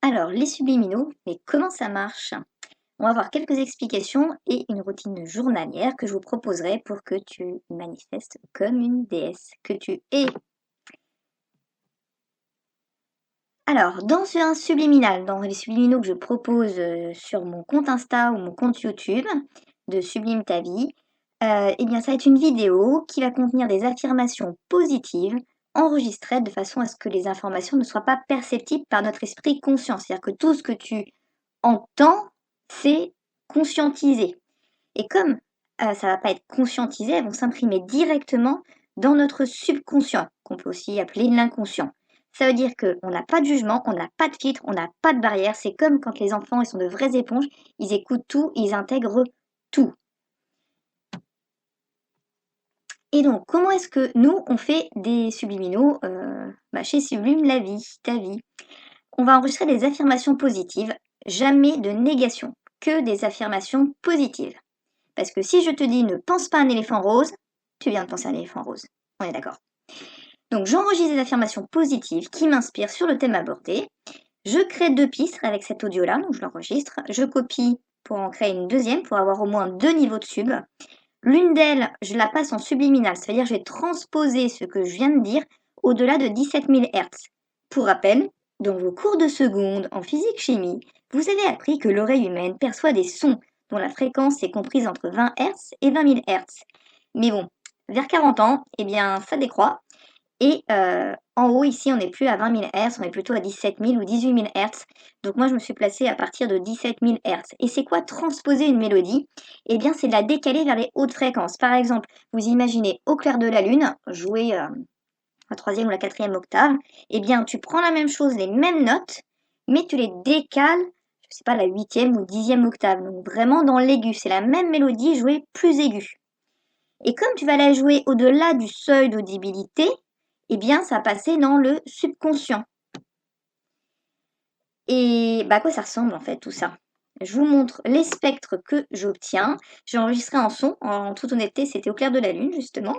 Alors, les subliminaux, mais comment ça marche? On va voir quelques explications et une routine journalière que je vous proposerai pour que tu manifestes comme une déesse que tu es. Alors, dans un subliminal, dans les subliminaux que je propose sur mon compte Insta ou mon compte YouTube de Sublime ta vie, eh bien, ça va être une vidéo qui va contenir des affirmations positives enregistrées de façon à ce que les informations ne soient pas perceptibles par notre esprit conscient. C'est-à-dire que tout ce que tu entends, c'est conscientisé. Et comme ça va pas être conscientisé, elles vont s'imprimer directement dans notre subconscient, qu'on peut aussi appeler l'inconscient. Ça veut dire qu'on n'a pas de jugement, on n'a pas de filtre, on n'a pas de barrière. C'est comme quand les enfants ils sont de vraies éponges, ils écoutent tout, ils intègrent tout. Et donc, comment est-ce que nous, on fait des subliminaux chez Sublime la vie, ta vie? On va enregistrer des affirmations positives, jamais de négation, que des affirmations positives. Parce que si je te dis ne pense pas à un éléphant rose, tu viens de penser à un éléphant rose. On est d'accord. Donc j'enregistre des affirmations positives qui m'inspirent sur le thème abordé. Je crée 2 pistes avec cet audio-là, donc je l'enregistre. Je copie pour en créer une deuxième, pour avoir au moins 2 niveaux de sub. L'une d'elles, je la passe en subliminal, c'est-à-dire que je vais transposer ce que je viens de dire au-delà de 17 000 Hz. Pour rappel, dans vos cours de seconde en physique-chimie, vous avez appris que l'oreille humaine perçoit des sons dont la fréquence est comprise entre 20 Hz et 20 000 Hz. Mais bon, vers 40 ans, eh bien, ça décroît. Et en haut, ici, on n'est plus à 20 000 Hz, on est plutôt à 17 000 ou 18 000 Hz. Donc moi, je me suis placée à partir de 17 000 Hz. Et c'est quoi transposer une mélodie? Eh bien, c'est de la décaler vers les hautes fréquences. Par exemple, vous imaginez au clair de la lune, jouer la troisième ou la quatrième octave. Eh bien, tu prends la même chose, les mêmes notes, mais tu les décales, je sais pas, la huitième ou dixième octave. Donc vraiment dans l'aigu. C'est la même mélodie jouée plus aiguë. Et comme tu vas la jouer au-delà du seuil d'audibilité, eh bien, ça va passer dans le subconscient. Et à quoi ça ressemble en fait tout ça? Je vous montre les spectres que j'obtiens. J'ai enregistré un son, en toute honnêteté, c'était au clair de la lune justement.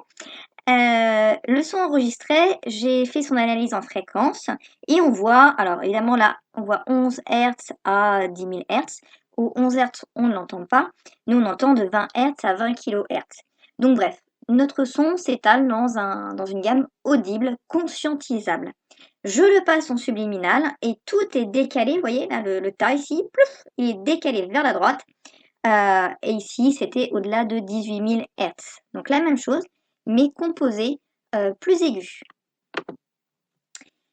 Le son enregistré, j'ai fait son analyse en fréquence et on voit, alors évidemment là, on voit 11 Hz à 10 000 Hz. Au 11 Hz, on ne l'entend pas. Nous, on entend de 20 Hz à 20 kHz. Donc bref, notre son s'étale dans une gamme audible, conscientisable. Je le passe en subliminal et tout est décalé. Vous voyez, là, le tas ici, plouf, il est décalé vers la droite. Et ici, c'était au-delà de 18 000 Hz. Donc la même chose, mais composé plus aigu.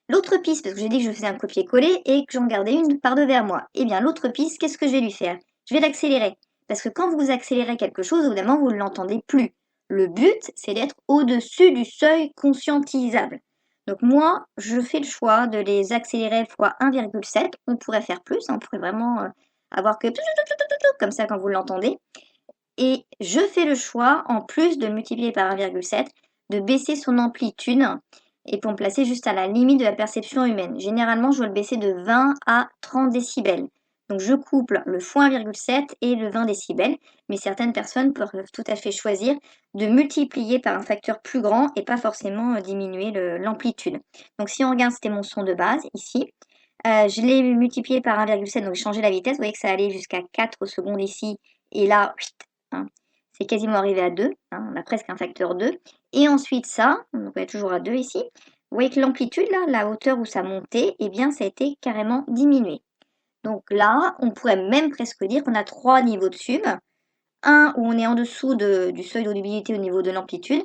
L'autre piste, parce que j'ai dit que je faisais un copier-coller et que j'en gardais une par devers moi. Eh bien, l'autre piste, qu'est-ce que je vais lui faire? Je vais l'accélérer. Parce que quand vous accélérez quelque chose, évidemment, vous ne l'entendez plus. Le but, c'est d'être au-dessus du seuil conscientisable. Donc moi, je fais le choix de les accélérer fois 1,7. On pourrait faire plus, on pourrait vraiment avoir que comme ça quand vous l'entendez. Et je fais le choix, en plus de multiplier par 1,7, de baisser son amplitude et pour me placer juste à la limite de la perception humaine. Généralement, je vais le baisser de 20 à 30 décibels. Donc je couple le x1,7 et le 20 décibels, mais certaines personnes peuvent tout à fait choisir de multiplier par un facteur plus grand et pas forcément diminuer l'amplitude. Donc si on regarde, c'était mon son de base ici. Je l'ai multiplié par 1,7, donc j'ai changé la vitesse. Vous voyez que ça allait jusqu'à 4 secondes ici, et là, hein, c'est quasiment arrivé à 2, hein, on a presque un facteur 2. Et ensuite ça, donc on est toujours à 2 ici. Vous voyez que l'amplitude, là, la hauteur où ça montait, eh bien ça a été carrément diminué. Donc là, on pourrait même presque dire qu'on a 3 niveaux de sub. Un où on est en dessous du seuil d'audibilité au niveau de l'amplitude.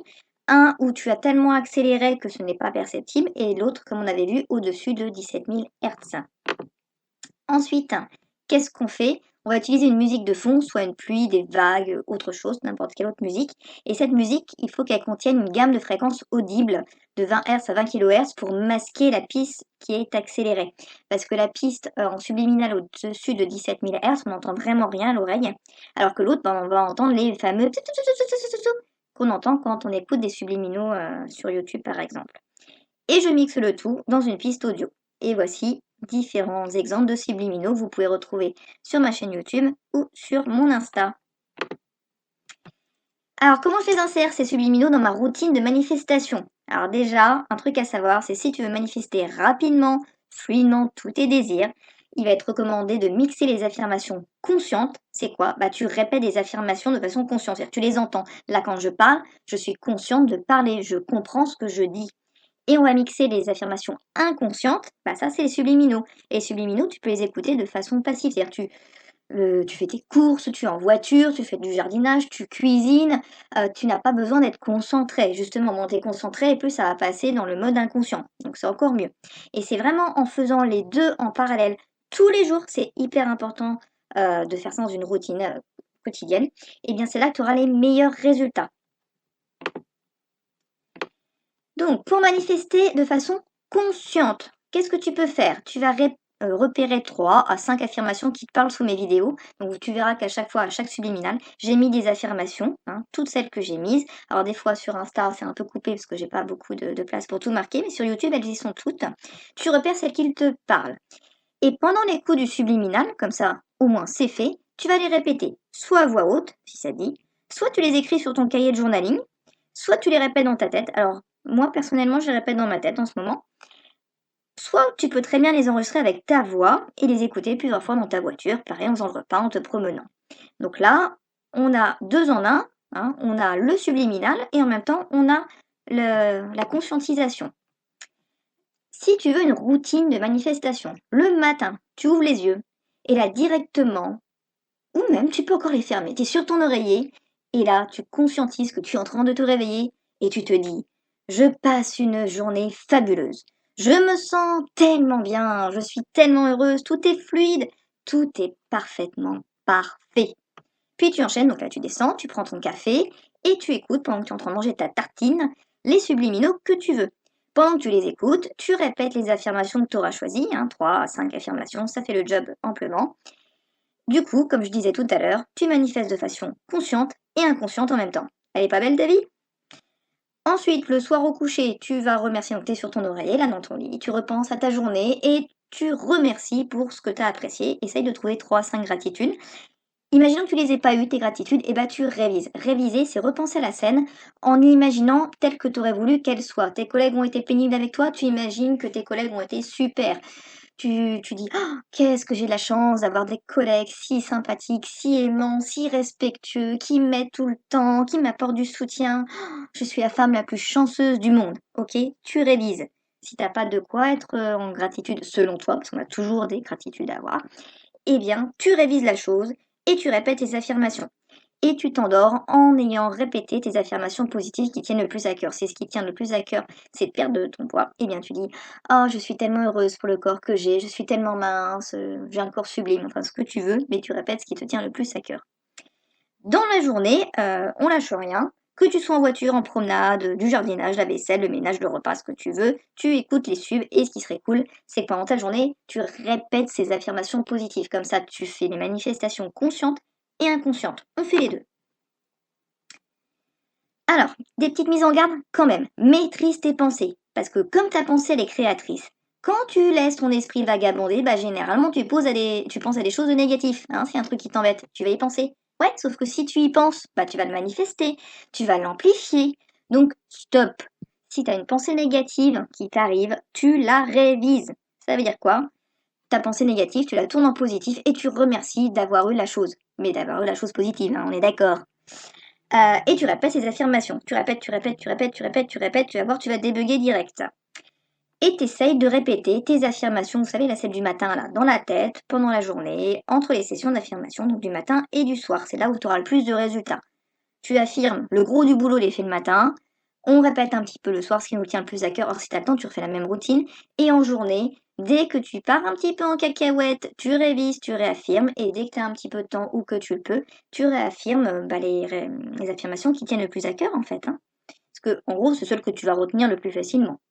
Un où tu as tellement accéléré que ce n'est pas perceptible. Et l'autre, comme on avait vu, au-dessus de 17 000 Hz. Ensuite, qu'est-ce qu'on fait? On va utiliser une musique de fond, soit une pluie, des vagues, autre chose, n'importe quelle autre musique. Et cette musique, il faut qu'elle contienne une gamme de fréquences audibles de 20 Hz à 20 kHz pour masquer la piste qui est accélérée. Parce que la piste en subliminal au-dessus de 17 000 Hz, on n'entend vraiment rien à l'oreille. Alors que l'autre, on va entendre les fameux qu'on entend quand on écoute des subliminaux sur YouTube par exemple. Et je mixe le tout dans une piste audio. Et voici différents exemples de subliminaux que vous pouvez retrouver sur ma chaîne YouTube ou sur mon Insta. Alors, comment je les insère ces subliminaux dans ma routine de manifestation? Alors déjà, un truc à savoir, c'est si tu veux manifester rapidement, fluidement tous tes désirs, il va être recommandé de mixer les affirmations conscientes. C'est quoi? Bah, tu répètes des affirmations de façon consciente, c'est-à-dire que tu les entends. Là, quand je parle, je suis consciente de parler, je comprends ce que je dis. Et on va mixer les affirmations inconscientes, bah ça c'est les subliminaux. Et les subliminaux, tu peux les écouter de façon passive, c'est-à-dire tu fais tes courses, tu es en voiture, tu fais du jardinage, tu cuisines, tu n'as pas besoin d'être concentré. Justement, moins tu es concentré et plus ça va passer dans le mode inconscient. Donc c'est encore mieux. Et c'est vraiment en faisant les deux en parallèle tous les jours, c'est hyper important de faire ça dans une routine quotidienne, et bien c'est là que tu auras les meilleurs résultats. Donc, pour manifester de façon consciente, qu'est-ce que tu peux faire? Tu vas repérer 3 à 5 affirmations qui te parlent sous mes vidéos. Donc, tu verras qu'à chaque fois, à chaque subliminal, j'ai mis des affirmations, hein, toutes celles que j'ai mises. Alors, des fois, sur Insta, c'est un peu coupé parce que j'ai pas beaucoup de place pour tout marquer, mais sur YouTube, elles y sont toutes. Tu repères celles qui te parlent. Et pendant l'écoute du subliminal, comme ça, au moins c'est fait, tu vas les répéter, soit à voix haute, si ça te dit, soit tu les écris sur ton cahier de journaling, soit tu les répètes dans ta tête. Alors, moi, personnellement, je les répète dans ma tête en ce moment. Soit tu peux très bien les enregistrer avec ta voix et les écouter plusieurs fois dans ta voiture, pareil en faisant le repas, en te promenant. Donc là, on a deux en un, hein, on a le subliminal et en même temps, on a la conscientisation. Si tu veux une routine de manifestation, le matin, tu ouvres les yeux et là directement, ou même tu peux encore les fermer, tu es sur ton oreiller et là tu conscientises que tu es en train de te réveiller et tu te dis, je passe une journée fabuleuse. Je me sens tellement bien, je suis tellement heureuse, tout est fluide, tout est parfaitement parfait. Puis tu enchaînes, donc là tu descends, tu prends ton café et tu écoutes pendant que tu es en train de manger ta tartine les subliminaux que tu veux. Pendant que tu les écoutes, tu répètes les affirmations que tu auras choisies, 3 à 5 affirmations, ça fait le job amplement. Du coup, comme je disais tout à l'heure, tu manifestes de façon consciente et inconsciente en même temps. Elle est pas belle ta vie? Ensuite, le soir au coucher, tu vas remercier, donc tu es sur ton oreiller, là dans ton lit, tu repenses à ta journée et tu remercies pour ce que tu as apprécié. Essaye de trouver 3 à 5 gratitudes. Imaginons que tu les aies pas eues, tes gratitudes, et bah tu révises. Réviser, c'est repenser à la scène en imaginant telle que tu aurais voulu qu'elle soit. Tes collègues ont été pénibles avec toi, tu imagines que tes collègues ont été super. Tu dis, oh, qu'est-ce que j'ai de la chance d'avoir des collègues si sympathiques, si aimants, si respectueux, qui m'aident tout le temps, qui m'apportent du soutien. Oh, je suis la femme la plus chanceuse du monde. Ok, tu révises. Si t'as pas de quoi être en gratitude selon toi, parce qu'on a toujours des gratitudes à avoir, eh bien, tu révises la chose et tu répètes tes affirmations. Et tu t'endors en ayant répété tes affirmations positives qui tiennent le plus à cœur. C'est ce qui tient le plus à cœur, c'est de perdre ton poids. Eh bien, tu dis, oh, je suis tellement heureuse pour le corps que j'ai, je suis tellement mince, j'ai un corps sublime, enfin ce que tu veux, mais tu répètes ce qui te tient le plus à cœur. Dans la journée, on lâche rien. Que tu sois en voiture, en promenade, du jardinage, la vaisselle, le ménage, le repas, ce que tu veux, tu écoutes les subs et ce qui serait cool, c'est que pendant ta journée, tu répètes ces affirmations positives. Comme ça, tu fais les manifestations conscientes et inconscientes. On fait les deux. Alors, des petites mises en garde quand même. Maîtrise tes pensées. Parce que comme ta pensée, elle est créatrice, quand tu laisses ton esprit vagabonder, bah généralement tu penses à des choses de négatives. Hein, c'est un truc qui t'embête, tu vas y penser. Ouais, sauf que si tu y penses, bah tu vas le manifester, tu vas l'amplifier. Donc stop. Si tu as une pensée négative qui t'arrive, tu la révises. Ça veut dire quoi? Ta pensée négative, tu la tournes en positif et tu remercies d'avoir eu la chose. Mais d'avoir eu la chose positive, hein, on est d'accord. Et tu répètes ces affirmations. Tu répètes, tu répètes, tu répètes, tu répètes, tu répètes, tu vas voir, tu vas débugger direct. Et t'essayes de répéter tes affirmations, vous savez, là, celle du matin, là, dans la tête, pendant la journée, entre les sessions d'affirmation, donc du matin et du soir. C'est là où tu auras le plus de résultats. Tu affirmes, le gros du boulot, il est fait le matin. On répète un petit peu le soir, ce qui nous tient le plus à cœur. Or, si t'as le temps, tu refais la même routine. Et en journée, dès que tu pars un petit peu en cacahuète, tu révises, tu réaffirmes. Et dès que tu as un petit peu de temps ou que tu le peux, tu réaffirmes les affirmations qui tiennent le plus à cœur, en fait. Hein. Parce que, en gros, c'est celle que tu vas retenir le plus facilement.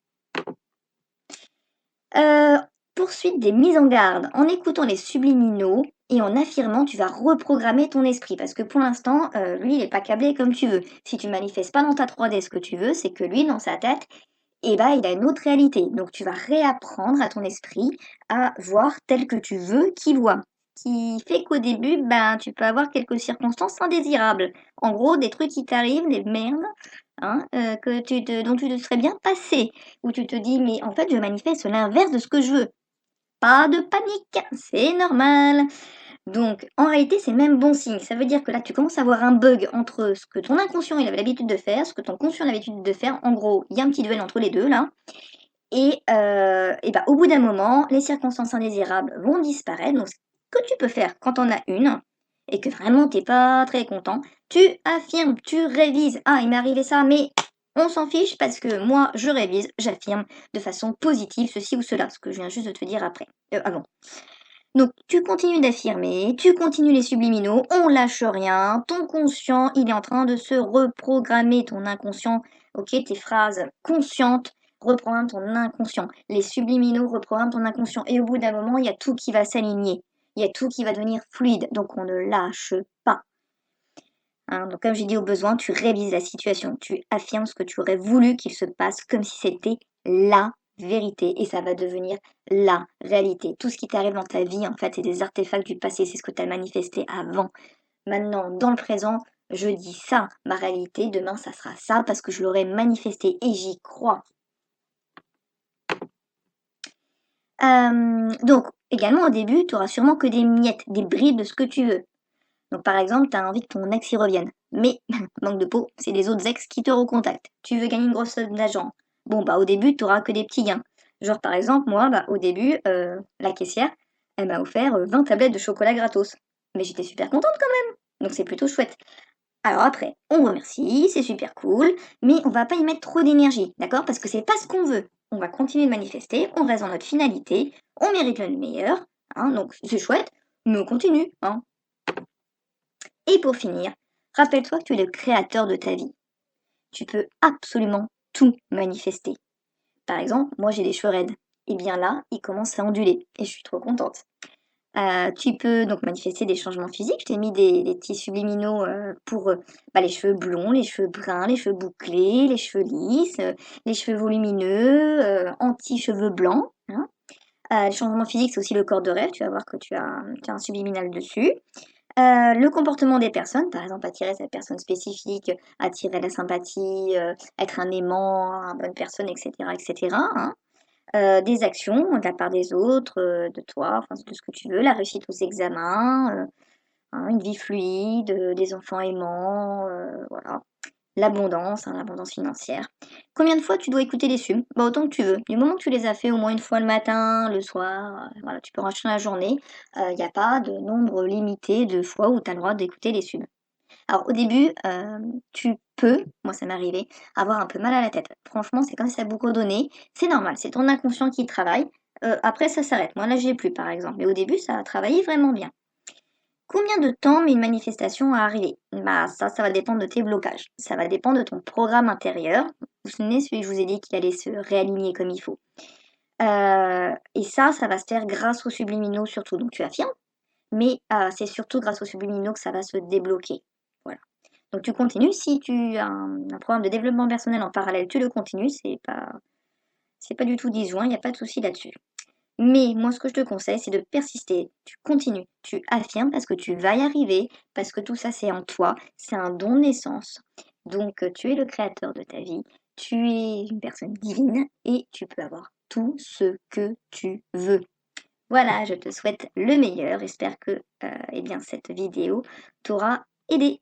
Poursuite des mises en garde. En écoutant les subliminaux et en affirmant, tu vas reprogrammer ton esprit. Parce que pour l'instant, lui, il n'est pas câblé comme tu veux. Si tu manifestes pas dans ta 3D ce que tu veux, c'est que lui, dans sa tête, il a une autre réalité. Donc tu vas réapprendre à ton esprit à voir tel que tu veux qu'il voit. Qui fait qu'au début, tu peux avoir quelques circonstances indésirables. En gros, des trucs qui t'arrivent, des merdes, dont tu te serais bien passé. Où tu te dis, mais en fait, je manifeste l'inverse de ce que je veux. pas de panique, c'est normal. Donc, en réalité, c'est même bon signe. Ça veut dire que là, tu commences à avoir un bug entre ce que ton inconscient il avait l'habitude de faire, ce que ton conscient avait l'habitude de faire. En gros, il y a un petit duel entre les deux là. Et bah, au bout d'un moment, les circonstances indésirables vont disparaître. Donc, ce que tu peux faire quand on a une, et que vraiment t'es pas très content, tu affirmes, tu révises. Ah, il m'est arrivé ça, mais on s'en fiche parce que moi, je révise, j'affirme de façon positive ceci ou cela, ce que je viens juste de te dire après, avant. Donc, tu continues d'affirmer, tu continues les subliminaux, on lâche rien, ton conscient, il est en train de se reprogrammer, ton inconscient, ok, tes phrases conscientes reprogramment ton inconscient, les subliminaux reprogramment ton inconscient, et au bout d'un moment, il y a tout qui va s'aligner, il y a tout qui va devenir fluide, donc on ne lâche pas. Hein, donc comme j'ai dit au besoin, tu révises la situation, tu affirmes ce que tu aurais voulu qu'il se passe comme si c'était la vérité et ça va devenir la réalité. Tout ce qui t'arrive dans ta vie, en fait, c'est des artefacts du passé, c'est ce que tu as manifesté avant. Maintenant, dans le présent, je dis ça, ma réalité, demain ça sera ça parce que je l'aurai manifesté et j'y crois. Donc, également au début, tu auras sûrement que des miettes, des bribes de ce que tu veux. Donc par exemple, tu as envie que ton ex y revienne. Mais, manque de peau, c'est les autres ex qui te recontactent. Tu veux gagner une grosse somme d'argent. Bon, bah au début, tu auras que des petits gains. Genre par exemple, moi, bah au début, la caissière, elle m'a offert 20 tablettes de chocolat gratos. Mais j'étais super contente quand même. Donc c'est plutôt chouette. Alors après, on remercie, c'est super cool, mais on va pas y mettre trop d'énergie, d'accord? Parce que c'est pas ce qu'on veut. On va continuer de manifester, on reste dans notre finalité, on mérite le meilleur, hein, donc c'est chouette, mais on continue, hein. Et pour finir, rappelle-toi que tu es le créateur de ta vie. Tu peux absolument tout manifester. Par exemple, moi j'ai des cheveux raides. Et bien là, ils commencent à onduler. Et je suis trop contente. Tu peux donc manifester des changements physiques. Je t'ai mis des petits subliminaux pour les cheveux blonds, les cheveux bruns, les cheveux bouclés, les cheveux lisses, les cheveux volumineux, anti-cheveux blancs. Hein. Les changements physiques, c'est aussi le corps de rêve. Tu vas voir que tu as un subliminal dessus. Le comportement des personnes, par exemple attirer cette personne spécifique, attirer la sympathie, être un aimant, une bonne personne, etc., etc., hein. Des actions de la part des autres, de toi, enfin de ce que tu veux, la réussite aux examens, hein, une vie fluide, des enfants aimants, voilà. L'abondance, hein, l'abondance financière. Combien de fois tu dois écouter les subs? Bah autant que tu veux. Du moment que tu les as fait au moins une fois le matin, le soir, voilà, tu peux racheter la journée. Il n'y a pas de nombre limité de fois où tu as le droit d'écouter les subs. Alors au début, tu peux, moi ça m'est arrivé, avoir un peu mal à la tête. Franchement, c'est comme si ça bourdonnait. C'est normal, c'est ton inconscient qui travaille. Après, ça s'arrête. Moi là, j'y ai plus par exemple. Mais au début, ça a travaillé vraiment bien. Combien de temps met une manifestation à arriver? Bah ça va dépendre de tes blocages. Ça va dépendre de ton programme intérieur. Vous vous souvenez, celui que je vous ai dit qu'il allait se réaligner comme il faut. Et ça va se faire grâce aux subliminaux surtout. Donc tu affirmes, mais c'est surtout grâce aux subliminaux que ça va se débloquer. Voilà. Donc tu continues. Si tu as un programme de développement personnel en parallèle, tu le continues. C'est pas du tout disjoint, il n'y a pas de souci là-dessus. Mais moi, ce que je te conseille, c'est de persister. Tu continues, tu affirmes parce que tu vas y arriver, parce que tout ça, c'est en toi, c'est un don de naissance. Donc, tu es le créateur de ta vie, tu es une personne divine et tu peux avoir tout ce que tu veux. Voilà, je te souhaite le meilleur. J'espère que cette vidéo t'aura aidé.